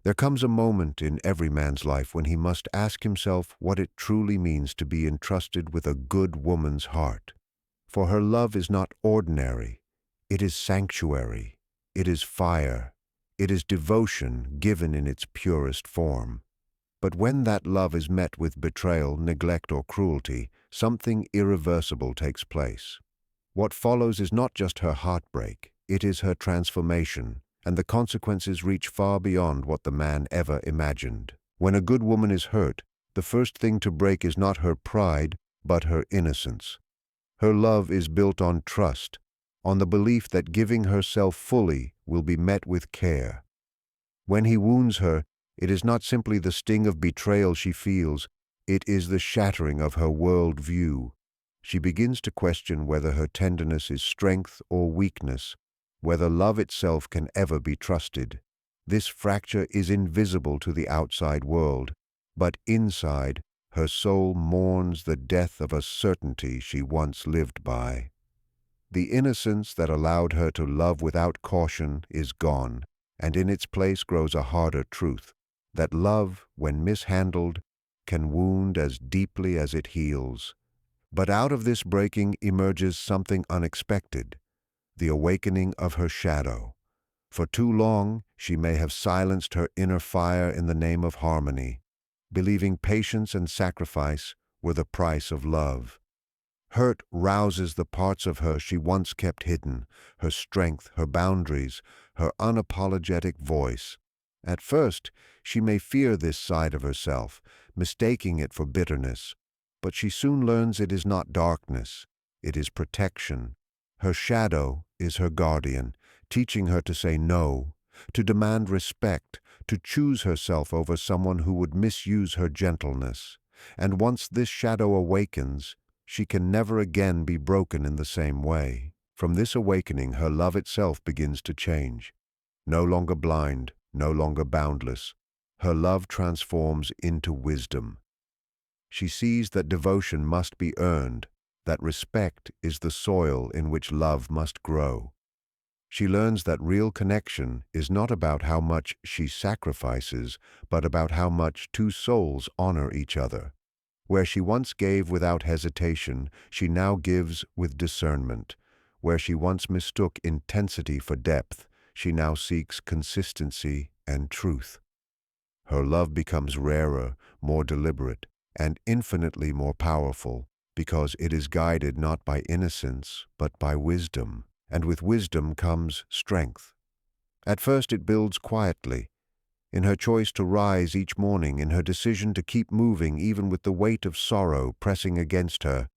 There comes a moment in every man's life when he must ask himself what it truly means to be entrusted with a good woman's heart. For her love is not ordinary, it is sanctuary, it is fire, it is devotion given in its purest form. But when that love is met with betrayal, neglect, or cruelty, something irreversible takes place. What follows is not just her heartbreak, it is her transformation, and the consequences reach far beyond what the man ever imagined. When a good woman is hurt, the first thing to break is not her pride, but her innocence. Her love is built on trust, on the belief that giving herself fully will be met with care. When he wounds her, it is not simply the sting of betrayal she feels, it is the shattering of her world view. She begins to question whether her tenderness is strength or weakness, whether love itself can ever be trusted. This fracture is invisible to the outside world, but inside, her soul mourns the death of a certainty she once lived by. The innocence that allowed her to love without caution is gone, and in its place grows a harder truth, that love, when mishandled, can wound as deeply as it heals. But out of this breaking emerges something unexpected, the awakening of her shadow. For too long, she may have silenced her inner fire in the name of harmony, believing patience and sacrifice were the price of love. Hurt rouses the parts of her she once kept hidden, her strength, her boundaries, her unapologetic voice. At first, she may fear this side of herself, mistaking it for bitterness, but she soon learns it is not darkness, it is protection. Her shadow is her guardian, teaching her to say no, to demand respect, to choose herself over someone who would misuse her gentleness. And once this shadow awakens, she can never again be broken in the same way. From this awakening, her love itself begins to change. No longer blind, no longer boundless, her love transforms into wisdom. She sees that devotion must be earned, that respect is the soil in which love must grow. She learns that real connection is not about how much she sacrifices, but about how much two souls honor each other. Where she once gave without hesitation, she now gives with discernment. Where she once mistook intensity for depth, she now seeks consistency and truth. Her love becomes rarer, more deliberate, and infinitely more powerful, because it is guided not by innocence, but by wisdom. And with wisdom comes strength. At first it builds quietly, in her choice to rise each morning, in her decision to keep moving even with the weight of sorrow pressing against her.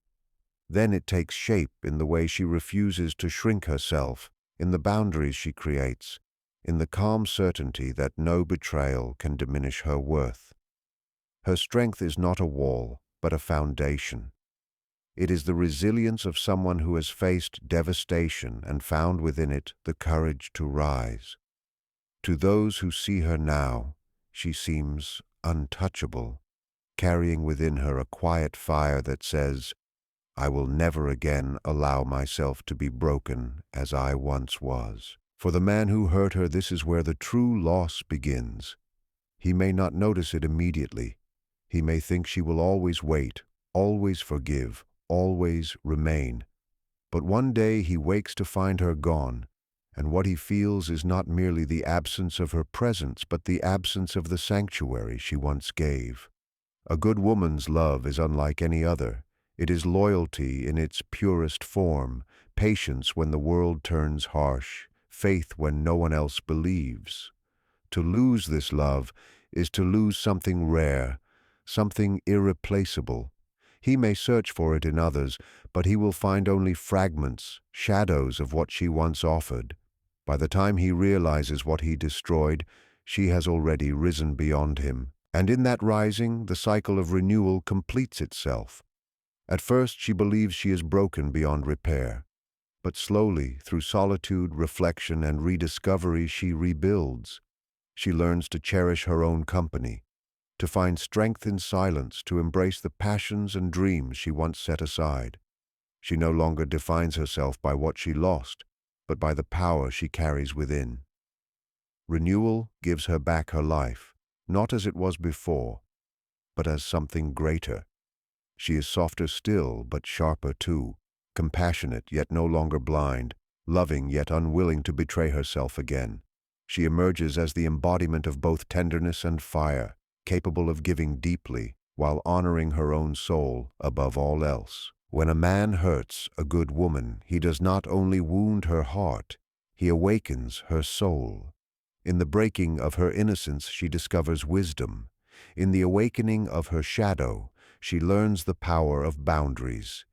Then it takes shape in the way she refuses to shrink herself, in the boundaries she creates, in the calm certainty that no betrayal can diminish her worth. Her strength is not a wall, but a foundation. It is the resilience of someone who has faced devastation and found within it the courage to rise. To those who see her now, she seems untouchable, carrying within her a quiet fire that says, "I will never again allow myself to be broken as I once was." For the man who hurt her, this is where the true loss begins. He may not notice it immediately. He may think she will always wait, always forgive, always remain. But one day he wakes to find her gone, and what he feels is not merely the absence of her presence, but the absence of the sanctuary she once gave. A good woman's love is unlike any other. It is loyalty in its purest form, patience when the world turns harsh, faith when no one else believes. To lose this love is to lose something rare, something irreplaceable. He may search for it in others, but he will find only fragments, shadows of what she once offered. By the time he realizes what he destroyed, she has already risen beyond him. And in that rising, the cycle of renewal completes itself. At first, she believes she is broken beyond repair. But slowly, through solitude, reflection, and rediscovery, she rebuilds. She learns to cherish her own company, to find strength in silence, to embrace the passions and dreams she once set aside. She no longer defines herself by what she lost, but by the power she carries within. Renewal gives her back her life, not as it was before, but as something greater. She is softer still, but sharper too, compassionate yet no longer blind, loving yet unwilling to betray herself again. She emerges as the embodiment of both tenderness and fire, capable of giving deeply while honoring her own soul above all else. When a man hurts a good woman, he does not only wound her heart, he awakens her soul. In the breaking of her innocence, she discovers wisdom. In the awakening of her shadow, she learns the power of boundaries.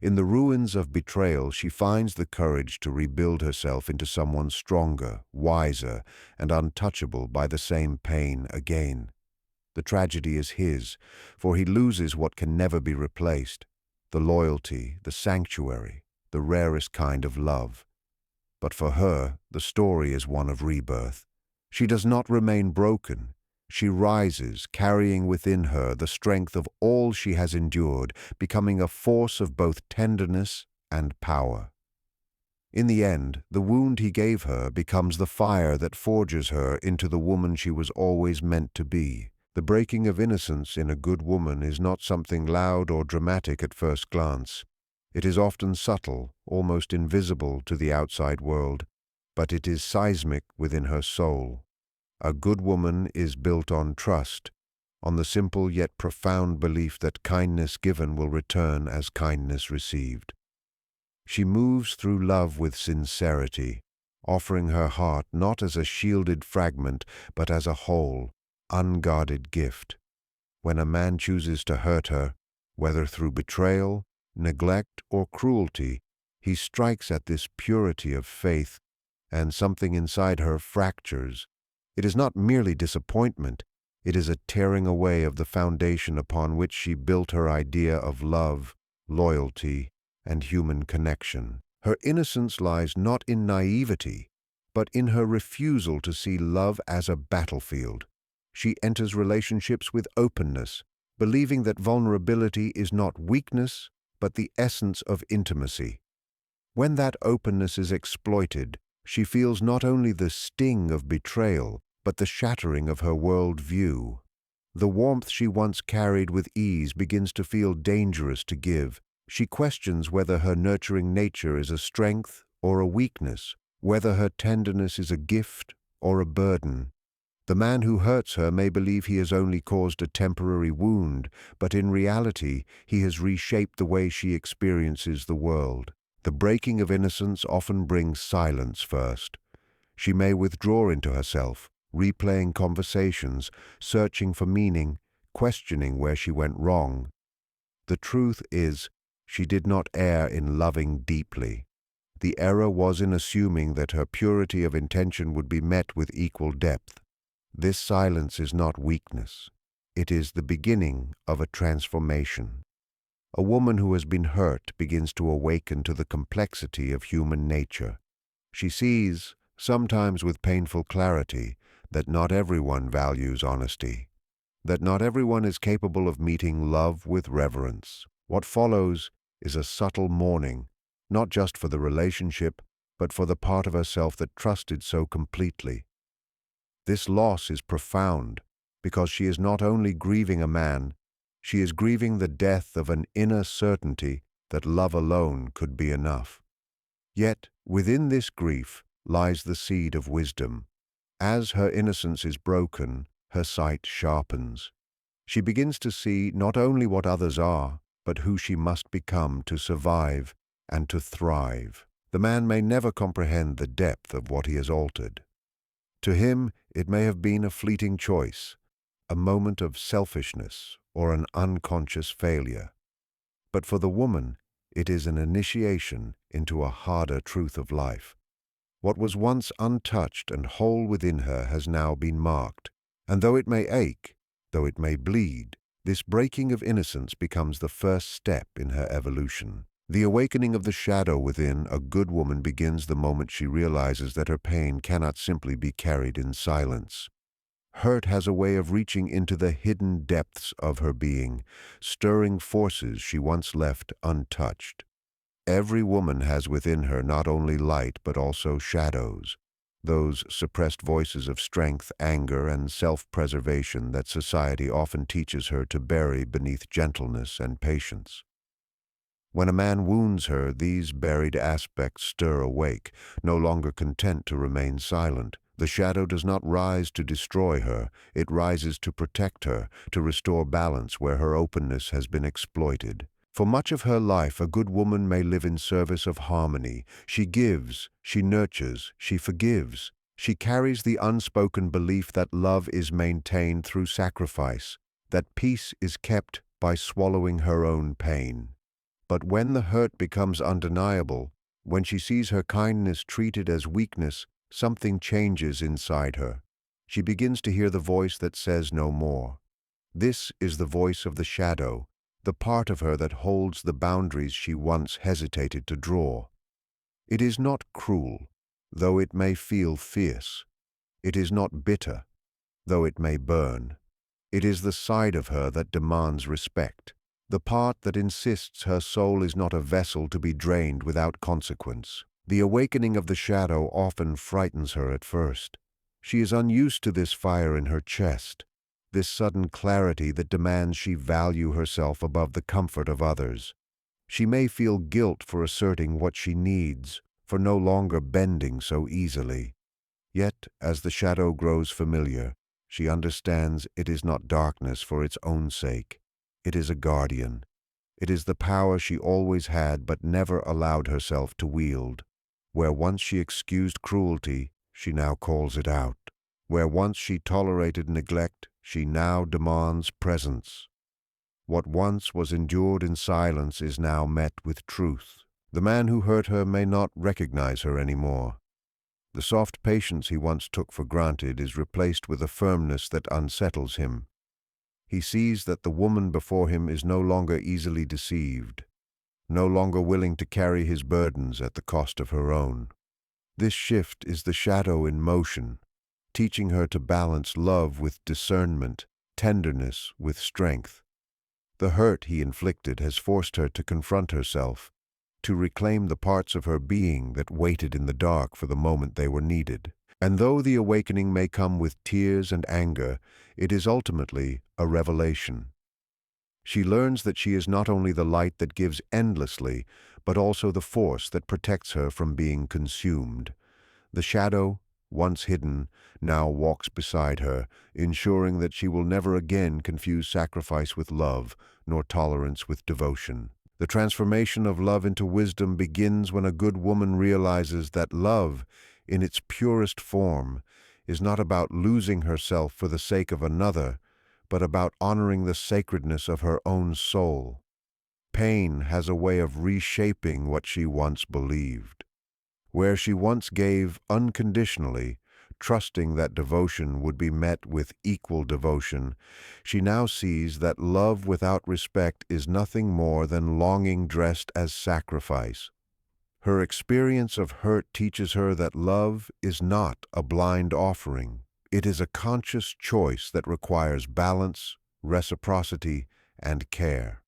In the ruins of betrayal, she finds the courage to rebuild herself into someone stronger, wiser, and untouchable by the same pain again. The tragedy is his, for he loses what can never be replaced: the loyalty, the sanctuary, the rarest kind of love. But for her, the story is one of rebirth. She does not remain broken. She rises, carrying within her the strength of all she has endured, becoming a force of both tenderness and power. In the end, the wound he gave her becomes the fire that forges her into the woman she was always meant to be. The breaking of innocence in a good woman is not something loud or dramatic at first glance. It is often subtle, almost invisible to the outside world, but it is seismic within her soul. A good woman is built on trust, on the simple yet profound belief that kindness given will return as kindness received. She moves through love with sincerity, offering her heart not as a shielded fragment, but as a whole, unguarded gift. When a man chooses to hurt her, whether through betrayal, neglect, or cruelty, he strikes at this purity of faith, and something inside her fractures. It is not merely disappointment, it is a tearing away of the foundation upon which she built her idea of love, loyalty, and human connection. Her innocence lies not in naivety, but in her refusal to see love as a battlefield. She enters relationships with openness, believing that vulnerability is not weakness, but the essence of intimacy. When that openness is exploited, she feels not only the sting of betrayal, but the shattering of her world view. The warmth she once carried with ease begins to feel dangerous to give. She questions whether her nurturing nature is a strength or a weakness, whether her tenderness is a gift or a burden. The man who hurts her may believe he has only caused a temporary wound, but in reality, he has reshaped the way she experiences the world. The breaking of innocence often brings silence first. She may withdraw into herself, replaying conversations, searching for meaning, questioning where she went wrong. The truth is, she did not err in loving deeply. The error was in assuming that her purity of intention would be met with equal depth. This silence is not weakness. It is the beginning of a transformation. A woman who has been hurt begins to awaken to the complexity of human nature. She sees, sometimes with painful clarity, that not everyone values honesty, that not everyone is capable of meeting love with reverence. What follows is a subtle mourning, not just for the relationship, but for the part of herself that trusted so completely. This loss is profound because she is not only grieving a man, she is grieving the death of an inner certainty that love alone could be enough. Yet, within this grief lies the seed of wisdom. As her innocence is broken, her sight sharpens. She begins to see not only what others are, but who she must become to survive and to thrive. The man may never comprehend the depth of what he has altered. To him, it may have been a fleeting choice, a moment of selfishness, or an unconscious failure. But for the woman, it is an initiation into a harder truth of life. What was once untouched and whole within her has now been marked, and though it may ache, though it may bleed, this breaking of innocence becomes the first step in her evolution. The awakening of the shadow within a good woman begins the moment she realizes that her pain cannot simply be carried in silence. Hurt has a way of reaching into the hidden depths of her being, stirring forces she once left untouched. Every woman has within her not only light but also shadows. those suppressed voices of strength, anger, and self-preservation that society often teaches her to bury beneath gentleness and patience. When a man wounds her, these buried aspects stir awake, no longer content to remain silent. The shadow does not rise to destroy her, it rises to protect her, to restore balance where her openness has been exploited. For much of her life, a good woman may live in service of harmony. She gives, she nurtures, she forgives. She carries the unspoken belief that love is maintained through sacrifice, that peace is kept by swallowing her own pain. But when the hurt becomes undeniable, when she sees her kindness treated as weakness, something changes inside her. She begins to hear the voice that says no more. This is the voice of the shadow, the part of her that holds the boundaries she once hesitated to draw. It is not cruel, though it may feel fierce. It is not bitter, though it may burn. It is the side of her that demands respect, the part that insists her soul is not a vessel to be drained without consequence. The awakening of the shadow often frightens her at first. She is unused to this fire in her chest, this sudden clarity that demands she value herself above the comfort of others. She may feel guilt for asserting what she needs, for no longer bending so easily. Yet, as the shadow grows familiar, she understands it is not darkness for its own sake. It is a guardian. It is the power she always had but never allowed herself to wield. Where once she excused cruelty, she now calls it out. Where once she tolerated neglect, she now demands presence. What once was endured in silence is now met with truth. The man who hurt her may not recognize her anymore. The soft patience he once took for granted is replaced with a firmness that unsettles him. He sees that the woman before him is no longer easily deceived, no longer willing to carry his burdens at the cost of her own. This shift is the shadow in motion, teaching her to balance love with discernment, tenderness with strength. The hurt he inflicted has forced her to confront herself, to reclaim the parts of her being that waited in the dark for the moment they were needed. And though the awakening may come with tears and anger, it is ultimately a revelation. She learns that she is not only the light that gives endlessly, but also the force that protects her from being consumed. The shadow, once hidden, now walks beside her, ensuring that she will never again confuse sacrifice with love, nor tolerance with devotion. The transformation of love into wisdom begins when a good woman realizes that love, in its purest form, is not about losing herself for the sake of another, but about honoring the sacredness of her own soul. Pain has a way of reshaping what she once believed. Where she once gave unconditionally, trusting that devotion would be met with equal devotion, she now sees that love without respect is nothing more than longing dressed as sacrifice. Her experience of hurt teaches her that love is not a blind offering. It is a conscious choice that requires balance, reciprocity, and care.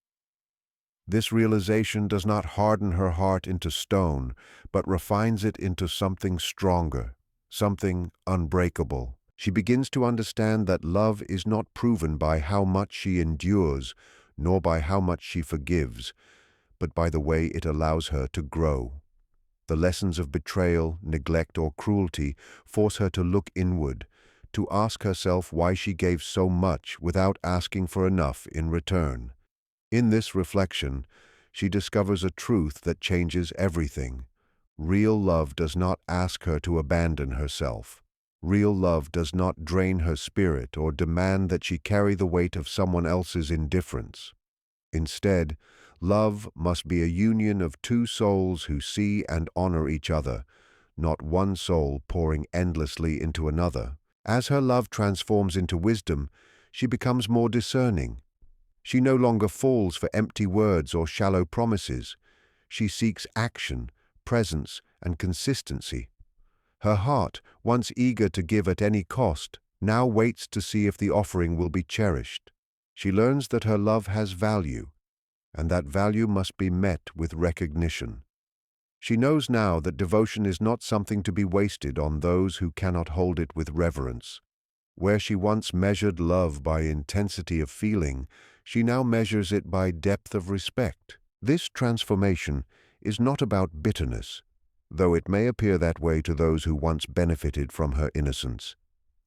This realization does not harden her heart into stone, but refines it into something stronger, something unbreakable. She begins to understand that love is not proven by how much she endures, nor by how much she forgives, but by the way it allows her to grow. The lessons of betrayal, neglect, or cruelty force her to look inward, to ask herself why she gave so much without asking for enough in return. In this reflection, she discovers a truth that changes everything. Real love does not ask her to abandon herself. Real love does not drain her spirit or demand that she carry the weight of someone else's indifference. Instead, love must be a union of two souls who see and honor each other, not one soul pouring endlessly into another. As her love transforms into wisdom, she becomes more discerning. She no longer falls for empty words or shallow promises. She seeks action, presence, and consistency. Her heart, once eager to give at any cost, now waits to see if the offering will be cherished. She learns that her love has value, and that value must be met with recognition. She knows now that devotion is not something to be wasted on those who cannot hold it with reverence. Where she once measured love by intensity of feeling, she now measures it by depth of respect. This transformation is not about bitterness, though it may appear that way to those who once benefited from her innocence.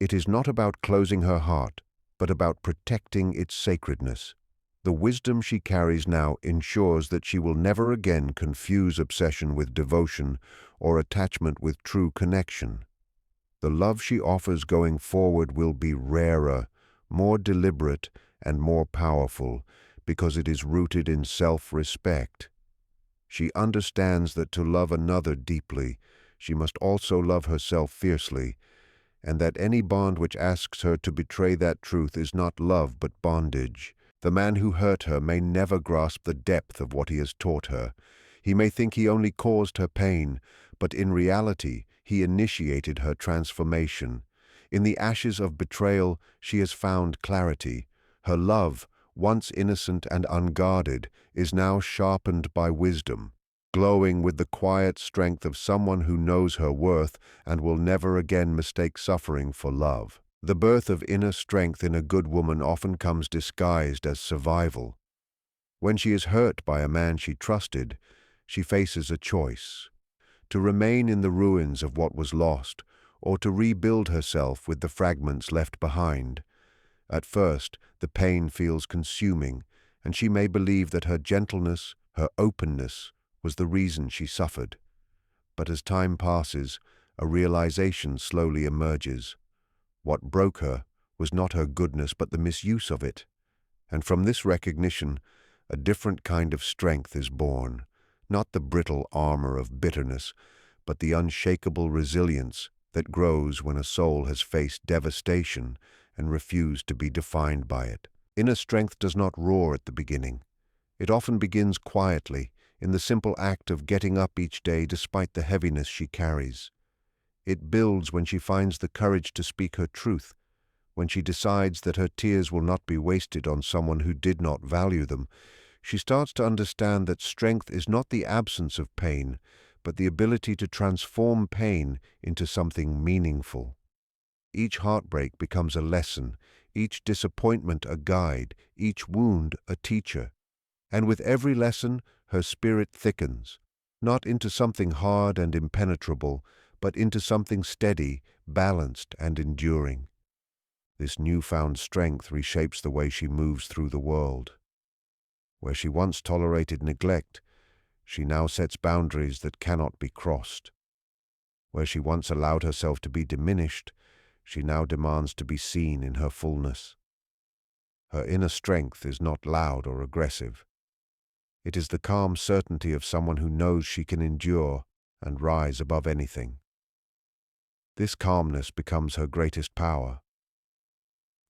It is not about closing her heart, but about protecting its sacredness. The wisdom she carries now ensures that she will never again confuse obsession with devotion or attachment with true connection. The love she offers going forward will be rarer, more deliberate, and more powerful because it is rooted in self-respect. She understands that to love another deeply, she must also love herself fiercely, and that any bond which asks her to betray that truth is not love but bondage. The man who hurt her may never grasp the depth of what he has taught her. He may think he only caused her pain, but in reality, he initiated her transformation. In the ashes of betrayal, she has found clarity. Her love, once innocent and unguarded, is now sharpened by wisdom, glowing with the quiet strength of someone who knows her worth and will never again mistake suffering for love. The birth of inner strength in a good woman often comes disguised as survival. When she is hurt by a man she trusted, she faces a choice: to remain in the ruins of what was lost, or to rebuild herself with the fragments left behind. At first, the pain feels consuming, and she may believe that her gentleness, her openness, was the reason she suffered. But as time passes, a realization slowly emerges. What broke her was not her goodness but the misuse of it. And from this recognition, a different kind of strength is born, not the brittle armor of bitterness, but the unshakable resilience that grows when a soul has faced devastation and refused to be defined by it. Inner strength does not roar at the beginning. It often begins quietly, in the simple act of getting up each day despite the heaviness she carries. It builds when she finds the courage to speak her truth, when she decides that her tears will not be wasted on someone who did not value them. She starts to understand that strength is not the absence of pain, but the ability to transform pain into something meaningful. Each heartbreak becomes a lesson, each disappointment a guide, each wound a teacher. And with every lesson, her spirit thickens, not into something hard and impenetrable, but into something steady, balanced, and enduring. This newfound strength reshapes the way she moves through the world. Where she once tolerated neglect, she now sets boundaries that cannot be crossed. Where she once allowed herself to be diminished, she now demands to be seen in her fullness. Her inner strength is not loud or aggressive. It is the calm certainty of someone who knows she can endure and rise above anything. This calmness becomes her greatest power.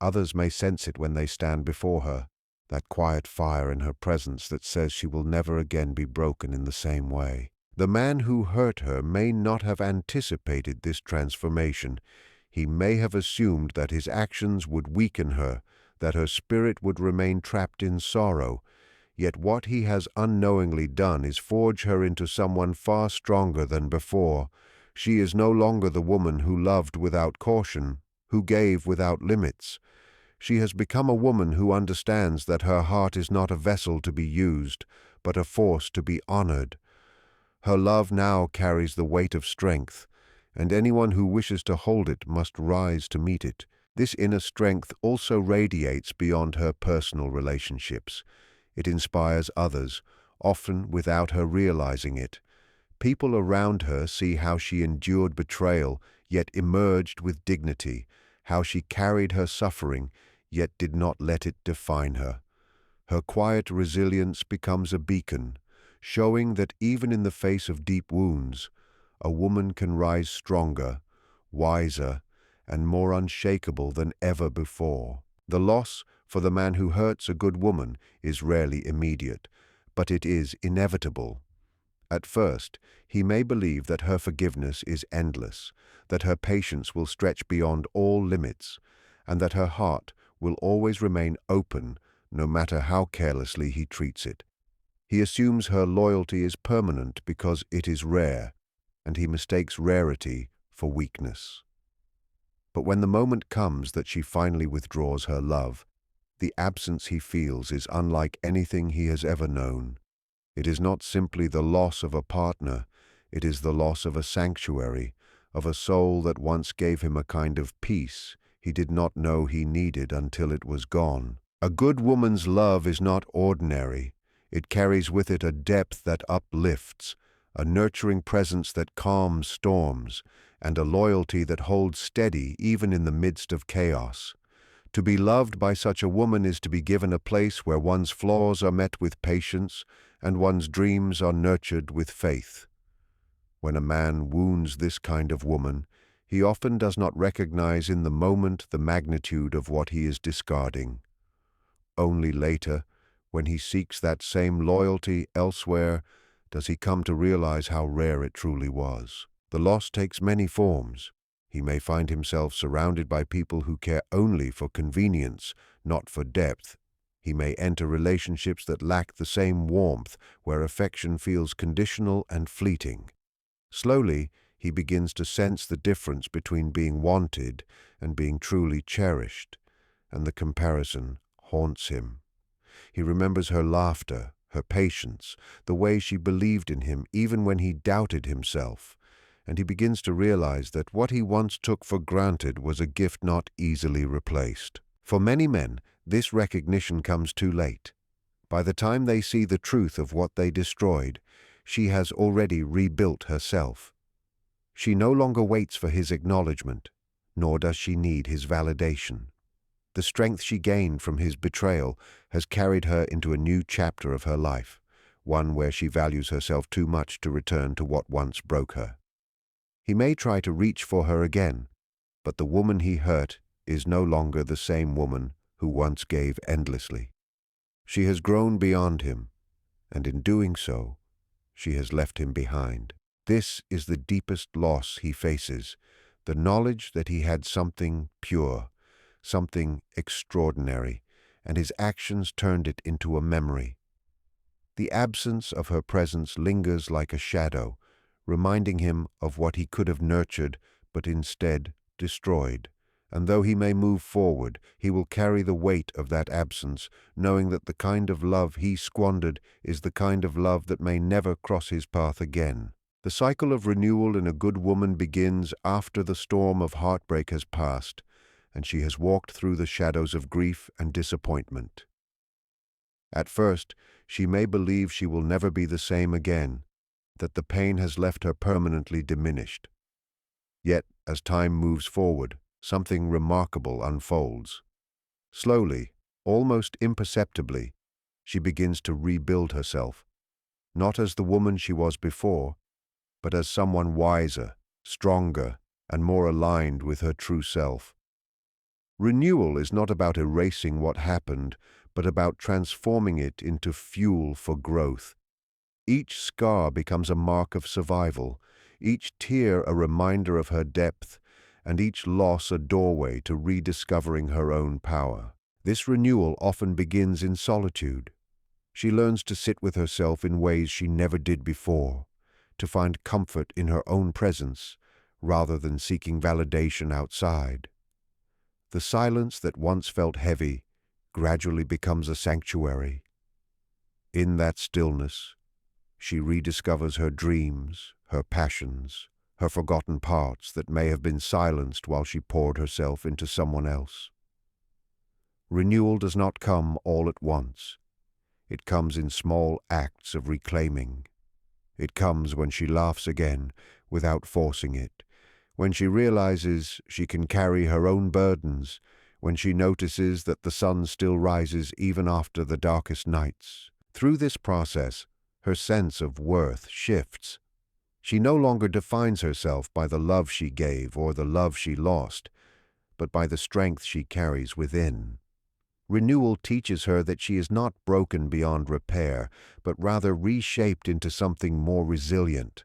Others may sense it when they stand before her, that quiet fire in her presence that says she will never again be broken in the same way. The man who hurt her may not have anticipated this transformation. He may have assumed that his actions would weaken her, that her spirit would remain trapped in sorrow. Yet what he has unknowingly done is forge her into someone far stronger than before. She is no longer the woman who loved without caution, who gave without limits. She has become a woman who understands that her heart is not a vessel to be used, but a force to be honored. Her love now carries the weight of strength, and anyone who wishes to hold it must rise to meet it. This inner strength also radiates beyond her personal relationships. It inspires others, often without her realizing it. People around her see how she endured betrayal, yet emerged with dignity, how she carried her suffering, yet did not let it define her. Her quiet resilience becomes a beacon, showing that even in the face of deep wounds, a woman can rise stronger, wiser, and more unshakable than ever before. The loss, for the man who hurts a good woman, is rarely immediate, but it is inevitable. At first, he may believe that her forgiveness is endless, that her patience will stretch beyond all limits, and that her heart will always remain open no matter how carelessly he treats it. He assumes her loyalty is permanent because it is rare, and he mistakes rarity for weakness. But when the moment comes that she finally withdraws her love, the absence he feels is unlike anything he has ever known. It is not simply the loss of a partner, it is the loss of a sanctuary, of a soul that once gave him a kind of peace he did not know he needed until it was gone. A good woman's love is not ordinary. It carries with it a depth that uplifts, a nurturing presence that calms storms, and a loyalty that holds steady even in the midst of chaos. To be loved by such a woman is to be given a place where one's flaws are met with patience and one's dreams are nurtured with faith. When a man wounds this kind of woman, he often does not recognize in the moment the magnitude of what he is discarding. Only later, when he seeks that same loyalty elsewhere, does he come to realize how rare it truly was. The loss takes many forms. He may find himself surrounded by people who care only for convenience, not for depth. He may enter relationships that lack the same warmth, where affection feels conditional and fleeting. Slowly, he begins to sense the difference between being wanted and being truly cherished, and the comparison haunts him. He remembers her laughter, her patience, the way she believed in him even when he doubted himself, and he begins to realize that what he once took for granted was a gift not easily replaced. For many men, this recognition comes too late. By the time they see the truth of what they destroyed, she has already rebuilt herself. She no longer waits for his acknowledgement, nor does she need his validation. The strength she gained from his betrayal has carried her into a new chapter of her life, one where she values herself too much to return to what once broke her. He may try to reach for her again, but the woman he hurt is no longer the same woman who once gave endlessly. She has grown beyond him, and in doing so, she has left him behind. This is the deepest loss he faces, the knowledge that he had something pure, something extraordinary, and his actions turned it into a memory. The absence of her presence lingers like a shadow, reminding him of what he could have nurtured but instead destroyed. And though he may move forward, he will carry the weight of that absence, knowing that the kind of love he squandered is the kind of love that may never cross his path again. The cycle of renewal in a good woman begins after the storm of heartbreak has passed, and she has walked through the shadows of grief and disappointment. At first, she may believe she will never be the same again, that the pain has left her permanently diminished. Yet, as time moves forward, something remarkable unfolds. Slowly, almost imperceptibly, she begins to rebuild herself, not as the woman she was before, but as someone wiser, stronger, and more aligned with her true self. Renewal is not about erasing what happened, but about transforming it into fuel for growth. Each scar becomes a mark of survival, each tear a reminder of her depth, and each loss a doorway to rediscovering her own power. This renewal often begins in solitude. She learns to sit with herself in ways she never did before, to find comfort in her own presence, rather than seeking validation outside. The silence that once felt heavy gradually becomes a sanctuary. In that stillness, she rediscovers her dreams, her passions, her forgotten parts that may have been silenced while she poured herself into someone else. Renewal does not come all at once. It comes in small acts of reclaiming. It comes when she laughs again, without forcing it, when she realizes she can carry her own burdens, when she notices that the sun still rises even after the darkest nights. Through this process, her sense of worth shifts. She no longer defines herself by the love she gave or the love she lost, but by the strength she carries within. Renewal teaches her that she is not broken beyond repair, but rather reshaped into something more resilient.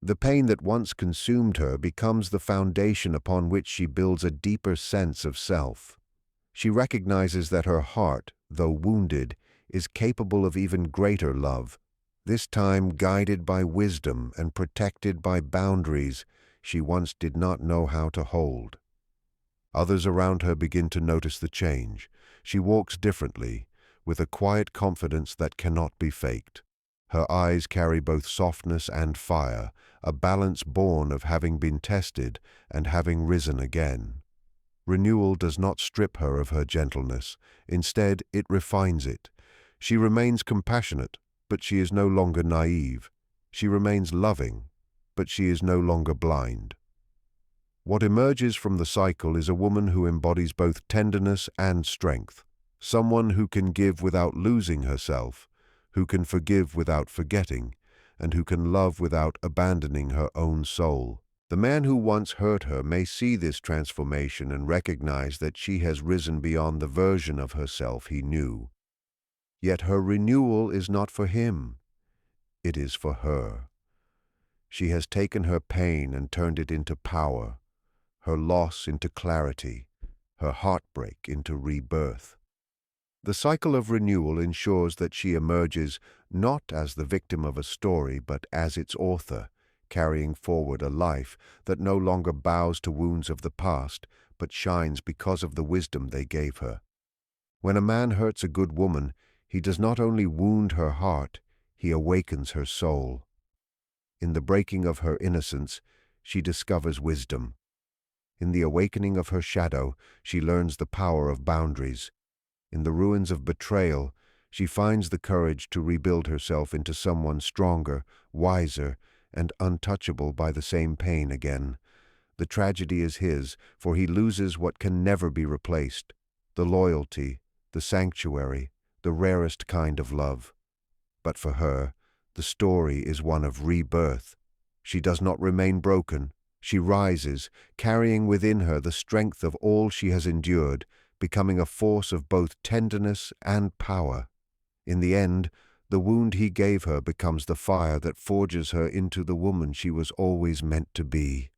The pain that once consumed her becomes the foundation upon which she builds a deeper sense of self. She recognizes that her heart, though wounded, is capable of even greater love, this time guided by wisdom and protected by boundaries she once did not know how to hold. Others around her begin to notice the change. She walks differently, with a quiet confidence that cannot be faked. Her eyes carry both softness and fire, a balance born of having been tested and having risen again. Renewal does not strip her of her gentleness. Instead, it refines it. She remains compassionate, but she is no longer naive. She remains loving, but she is no longer blind. What emerges from the cycle is a woman who embodies both tenderness and strength, someone who can give without losing herself, who can forgive without forgetting, and who can love without abandoning her own soul. The man who once hurt her may see this transformation and recognize that she has risen beyond the version of herself he knew. Yet her renewal is not for him. It is for her. She has taken her pain and turned it into power, her loss into clarity, her heartbreak into rebirth. The cycle of renewal ensures that she emerges not as the victim of a story, but as its author, carrying forward a life that no longer bows to wounds of the past, but shines because of the wisdom they gave her. When a man hurts a good woman, he does not only wound her heart, he awakens her soul. In the breaking of her innocence, she discovers wisdom. In the awakening of her shadow, she learns the power of boundaries. In the ruins of betrayal, she finds the courage to rebuild herself into someone stronger, wiser, and untouchable by the same pain again. The tragedy is his, for he loses what can never be replaced: the loyalty, the sanctuary, the rarest kind of love. But for her, the story is one of rebirth. She does not remain broken. She rises, carrying within her the strength of all she has endured, becoming a force of both tenderness and power. In the end, the wound he gave her becomes the fire that forges her into the woman she was always meant to be.